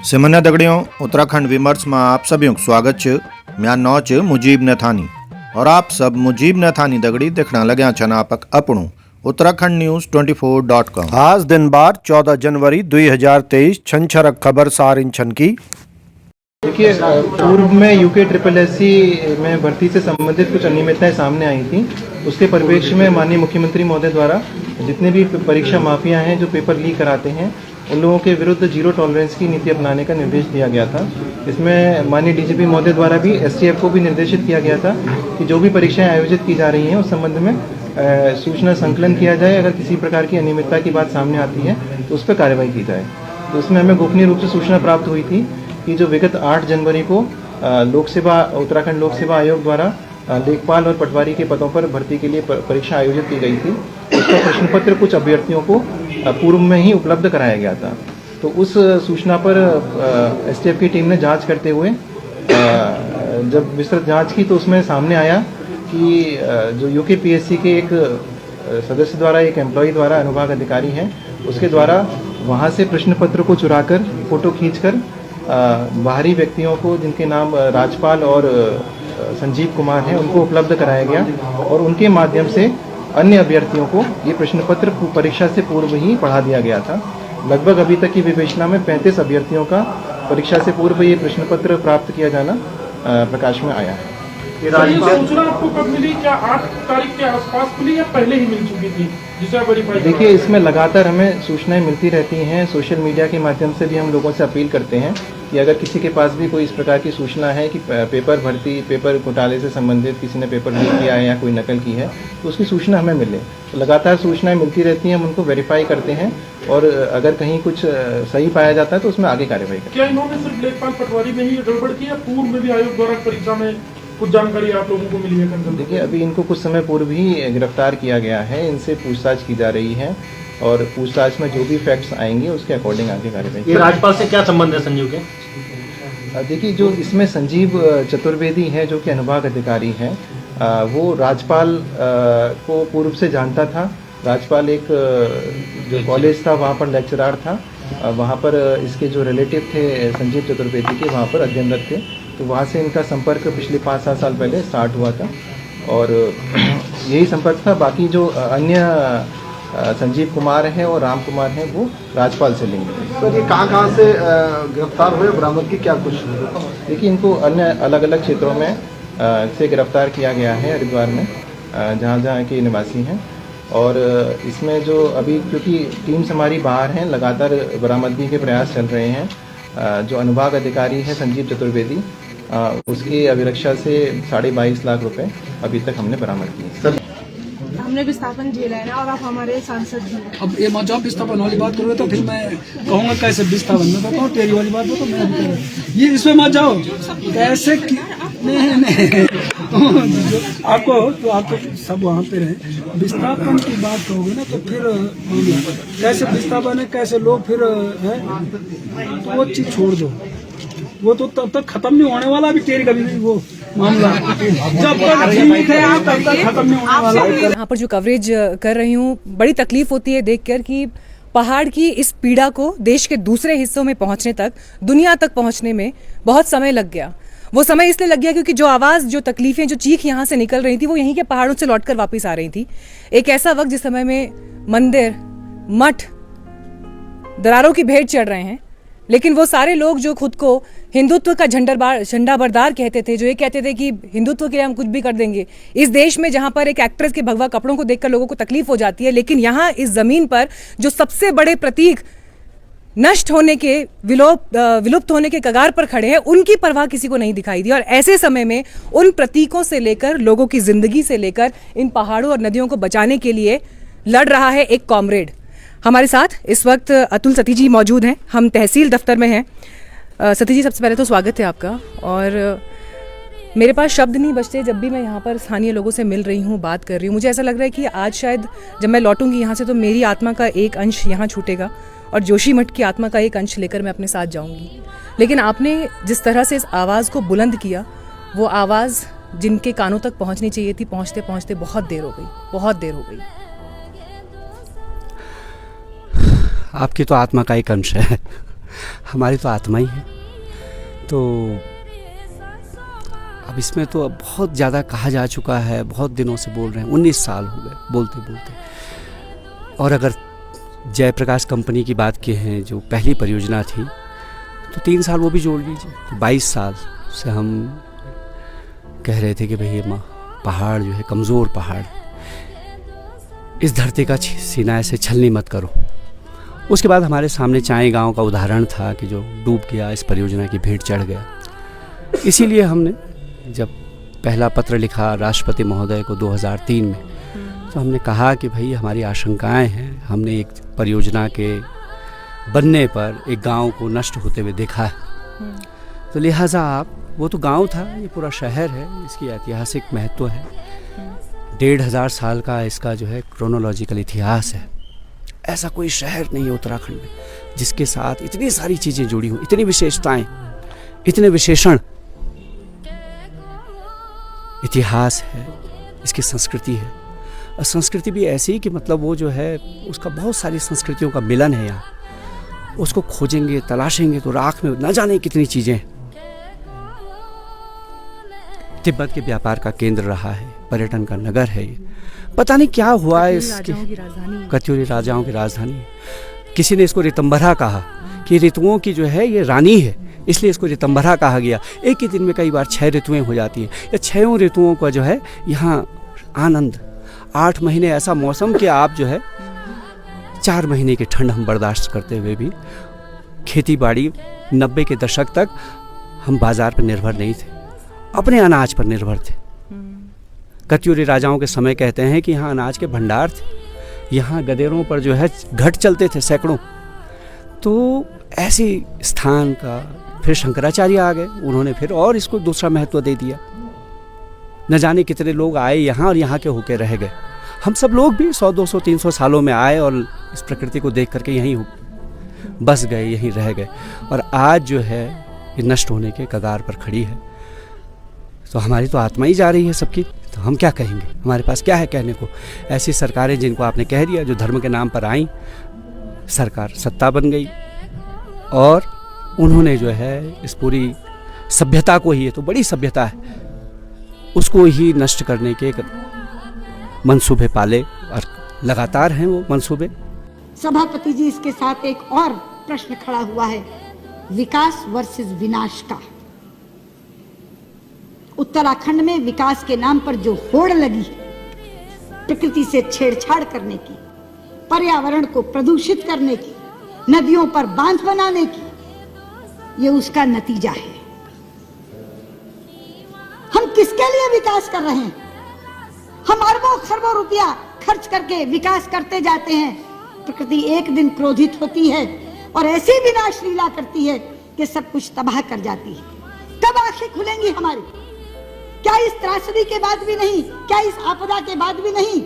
सिमन्या दगड़ियों उत्तराखंड विमर्श में आप सभी को स्वागत है। मैं नौ च मुजीब नथानी और आप सब मुजीब नथानी दगड़ी देखना लग्या छन आपक अपनू उत्तराखंड न्यूज 24.com। आज दिन बार 14 जनवरी 2023 छनछरक खबर सारिन छन की। देखिए, पूर्व में यूके SSSC में भर्ती से संबंधित कुछ अनियमितताएं सामने आई थी। उसके परिप्रेक्ष्य में माननीय मुख्यमंत्री महोदय द्वारा जितने भी परीक्षा माफिया हैं जो पेपर लीक कराते हैं उन लोगों के विरुद्ध जीरो टॉलरेंस की नीति अपनाने का निर्देश दिया गया था। इसमें माननीय DGP महोदय द्वारा भी STF को भी निर्देशित किया गया था कि जो भी परीक्षाएं आयोजित की जा रही हैं उस संबंध में सूचना संकलन किया जाए। अगर किसी प्रकार की अनियमितता की बात सामने आती है तो उस पर कार्रवाई की जाए। तो इसमें हमें गोपनीय रूप से सूचना प्राप्त हुई थी कि जो विगत 8 जनवरी को उत्तराखंड लोक सेवा आयोग द्वारा लेखपाल और पटवारी के पदों पर भर्ती के लिए परीक्षा आयोजित की गई थी। उसका प्रश्न पत्र कुछ अभ्यर्थियों को पूर्व में ही उपलब्ध कराया गया था। तो उस सूचना पर STF की टीम ने जांच करते हुए जब विस्तृत जांच की तो उसमें सामने आया कि जो UKPSC के एक सदस्य द्वारा, एक एम्प्लॉय द्वारा, अनुभाग अधिकारी हैं, उसके द्वारा वहाँ से प्रश्न पत्र को चुराकर फोटो खींचकर बाहरी व्यक्तियों को जिनके नाम राजपाल और संजीव कुमार हैं उनको उपलब्ध कराया गया और उनके माध्यम से अन्य अभ्यर्थियों को ये प्रश्न पत्र परीक्षा से पूर्व ही पढ़ा दिया गया था। लगभग अभी तक की विवेचना में 35 अभ्यर्थियों का परीक्षा से पूर्व ये प्रश्न पत्र प्राप्त किया जाना प्रकाश में आया है। ये सूचना आपको कब मिली? क्या 8 तारीख के आसपास मिली या पहले ही मिल चुकी थी जिसे वेरीफाई? देखिए, इसमें लगातार हमें सूचनाएं मिलती रहती हैं। सोशल मीडिया के माध्यम से भी हम लोगों से अपील करते हैं कि अगर किसी के पास भी कोई इस प्रकार की सूचना है कि पेपर घोटाले से संबंधित किसी ने पेपर लीक किया है या कोई नकल की है तो उसकी सूचना हमें मिले। तो लगातार सूचनाएं मिलती रहती हैं, हम उनको वेरीफाई करते हैं और अगर कहीं कुछ सही पाया जाता है तो उसमें आगे कार्रवाई करते हैं। क्या इन्होंने सिर्फ लेखपाल पटवारी में ही गड़बड़ की या पूर्व में भी आयोग द्वारा परीक्षा में कुछ जानकारी आप लोगों को मिली है? देखिए, अभी इनको कुछ समय पूर्व ही गिरफ्तार किया गया है। इनसे पूछताछ की जा रही है और पूछताछ में जो भी फैक्ट्स आएंगे उसके अकॉर्डिंग आगे कार्रवाई। ये राजपाल से क्या संबंध है संजीव के? देखिए, जो इसमें संजीव चतुर्वेदी है जो कि अनुभाग अधिकारी हैं, वो राजपाल को पूर्व से जानता था। राजपाल एक जो कॉलेज था वहाँ पर लेक्चरार था। वहाँ पर इसके जो रिलेटिव थे संजीव चतुर्वेदी के, वहाँ पर अध्ययनरत थे। तो वहाँ से इनका संपर्क पिछले 5-7 साल पहले स्टार्ट हुआ था और यही संपर्क था। बाकी जो अन्य संजीव कुमार हैं और राम कुमार हैं वो राजपाल से लिंक है। सर, ये कहाँ से गिरफ्तार हुए, बरामद की क्या कुछ? देखिए, इनको अन्य अलग अलग क्षेत्रों में से गिरफ्तार किया गया है हरिद्वार में, जहाँ जहाँ के निवासी हैं। और इसमें जो अभी क्योंकि टीम्स हमारी बाहर हैं, लगातार बरामदगी के प्रयास चल रहे हैं। जो अनुभाग अधिकारी है संजीव चतुर्वेदी, उसकी अभिरक्षा से 22.5 लाख रुपए अभी तक हमने बरामद किए। हमने विस्थापन झेला है ना, और आप हमारे सांसद भी हैं। अब ये जब विस्थापन वाली बात करोगे तो फिर मैं कहूँगा कैसे विस्थापन में कहता हूँ, तेरी वाली बात हो तो मैं ये इसमें मत जाओ कैसे नहीं आपको तो आप तो सब वहाँ पे रहे। विस्थापन की बात कहोगे ना तो फिर कैसे विस्थापन है, कैसे लोग फिर है, तो वो चीज छोड़ दो। वो तो तब तक खत्म नहीं होने वाला भी तेरी कभी नहीं वो मामला, जब तक ठीक है तब तक खत्म नहीं होने वाला। यहाँ पर जो कवरेज कर रही हूँ, बड़ी तकलीफ होती है देखकर कि पहाड़ की इस पीड़ा को देश के दूसरे हिस्सों में पहुंचने तक, दुनिया तक पहुंचने में बहुत समय लग गया। वो समय इसलिए लग गया क्योंकि जो आवाज़, जो तकलीफें, जो चीख यहाँ से निकल रही थी वो यहीं के पहाड़ों से लौटकर वापस आ रही थी। एक ऐसा वक्त जिस समय में मंदिर, मठ दरारों की भेंट चढ़ रहे हैं, लेकिन वो सारे लोग जो खुद को हिंदुत्व का झंडा बरदार कहते थे, जो ये कहते थे कि हिंदुत्व के लिए हम कुछ भी कर देंगे, इस देश में जहां पर एक एक्ट्रेस के भगवा कपड़ों को देखकर लोगों को तकलीफ हो जाती है, लेकिन यहाँ इस जमीन पर जो सबसे बड़े प्रतीक नष्ट होने के, विलुप्त होने के कगार पर खड़े हैं, उनकी परवाह किसी को नहीं दिखाई दी। और ऐसे समय में उन प्रतीकों से लेकर, लोगों की जिंदगी से लेकर, इन पहाड़ों और नदियों को बचाने के लिए लड़ रहा है एक कॉमरेड। हमारे साथ इस वक्त अतुल सती जी मौजूद हैं। हम तहसील दफ्तर में हैं। सती जी, सबसे पहले तो स्वागत है आपका। और मेरे पास शब्द नहीं बचते जब भी मैं यहाँ पर स्थानीय लोगों से मिल रही हूँ, बात कर रही हूँ। मुझे ऐसा लग रहा है कि आज शायद जब मैं लौटूंगी यहाँ से तो मेरी आत्मा का एक अंश यहाँ छूटेगा और जोशीमठ की आत्मा का एक अंश लेकर मैं अपने साथ जाऊँगी। लेकिन आपने जिस तरह से इस आवाज़ को बुलंद किया, वो आवाज़ जिनके कानों तक पहुँचनी चाहिए थी, पहुँचते पहुँचते बहुत देर हो गई, बहुत देर हो गई। आपकी तो आत्मा का एक अंश है। हमारी तो आत्मा ही है। तो अब इसमें तो अब बहुत ज़्यादा कहा जा चुका है, बहुत दिनों से बोल रहे हैं, 19 साल हो गए बोलते बोलते। और अगर जयप्रकाश कंपनी की बात की है, जो पहली परियोजना थी, तो 3 साल वो भी जोड़ लीजिए, तो 22 साल से हम कह रहे थे कि भाई ये पहाड़ जो है कमज़ोर पहाड़, इस धरती का सीना ऐसे छलनी मत करो। उसके बाद हमारे सामने चाय गांव का उदाहरण था कि जो डूब गया, इस परियोजना की भेंट चढ़ गया। इसीलिए हमने जब पहला पत्र लिखा राष्ट्रपति महोदय को 2003 में, तो हमने कहा कि भाई हमारी आशंकाएं हैं, हमने एक परियोजना के बनने पर एक गांव को नष्ट होते हुए देखा है, तो लिहाजा आप, वो तो गांव था, ये पूरा शहर है, इसकी ऐतिहासिक महत्व है, 1500 साल का इसका जो है क्रोनोलॉजिकल इतिहास है। ऐसा कोई शहर नहीं है उत्तराखंड में जिसके साथ इतनी सारी चीज़ें जुड़ी हुई, इतनी विशेषताएं, इतने विशेषण। इतिहास है, इसकी संस्कृति है, और संस्कृति भी ऐसी कि मतलब वो जो है उसका बहुत सारी संस्कृतियों का मिलन है यहाँ। उसको खोजेंगे, तलाशेंगे तो राख में न जाने कितनी चीज़ें हैं। तिब्बत के व्यापार का केंद्र रहा है, पर्यटन का नगर है ये। पता नहीं क्या हुआ है इसकी, कत्यूरी राजाओं की राजधानी। किसी ने इसको ऋतंभरा कहा कि ऋतुओं की जो है ये रानी है, इसलिए इसको ऋतंभरा कहा गया। एक ही दिन में कई बार 6 ऋतुएं हो जाती हैं, या 6 ऋतुओं का जो है यहाँ आनंद। 8 महीने ऐसा मौसम कि आप जो है 4 महीने की ठंड हम बर्दाश्त करते हुए भी, खेती बाड़ी 90 के दशक तक हम बाजार पर निर्भर नहीं थे, अपने अनाज पर निर्भर थे। कत्यूरी राजाओं के समय कहते हैं कि यहाँ अनाज के भंडार थे, यहाँ गधेरों पर जो है घट चलते थे सैकड़ों। तो ऐसी स्थान का फिर शंकराचार्य आ गए, उन्होंने फिर और इसको दूसरा महत्व दे दिया। न जाने कितने लोग आए यहाँ और यहाँ के होके रह गए। हम सब लोग भी 100, 200, 300 सालों में आए और इस प्रकृति को देख करके यहीं बस गए, यहीं रह गए, और आज जो है ये नष्ट होने के कगार पर खड़ी है। तो हमारी तो आत्मा ही जा रही है सबकी, तो हम क्या कहेंगे, हमारे पास क्या है कहने को। ऐसी सरकारें जिनको आपने कह दिया, जो धर्म के नाम पर आई, सरकार सत्ता बन गई, और उन्होंने जो है इस पूरी सभ्यता को ही, ये तो बड़ी सभ्यता है, उसको ही नष्ट करने के मंसूबे पाले, और लगातार हैं वो मंसूबे। सभापति जी, इसके साथ एक और प्रश्न खड़ा हुआ है, विकास वर्सेस विनाश का। उत्तराखंड में विकास के नाम पर जो होड़ लगी, प्रकृति से छेड़छाड़ करने की, पर्यावरण को प्रदूषित करने की, नदियों पर बांध बनाने की, ये उसका नतीजा है। हम किसके लिए विकास कर रहे हैं? हम अरबों खरबों रुपया खर्च करके विकास करते जाते हैं। प्रकृति एक दिन क्रोधित होती है और ऐसी विनाश लीला करती है कि सब कुछ तबाह कर जाती है। कब आंखें खुलेंगी हमारी? क्या इस त्रासदी के बाद भी नहीं? क्या इस आपदा के बाद भी नहीं?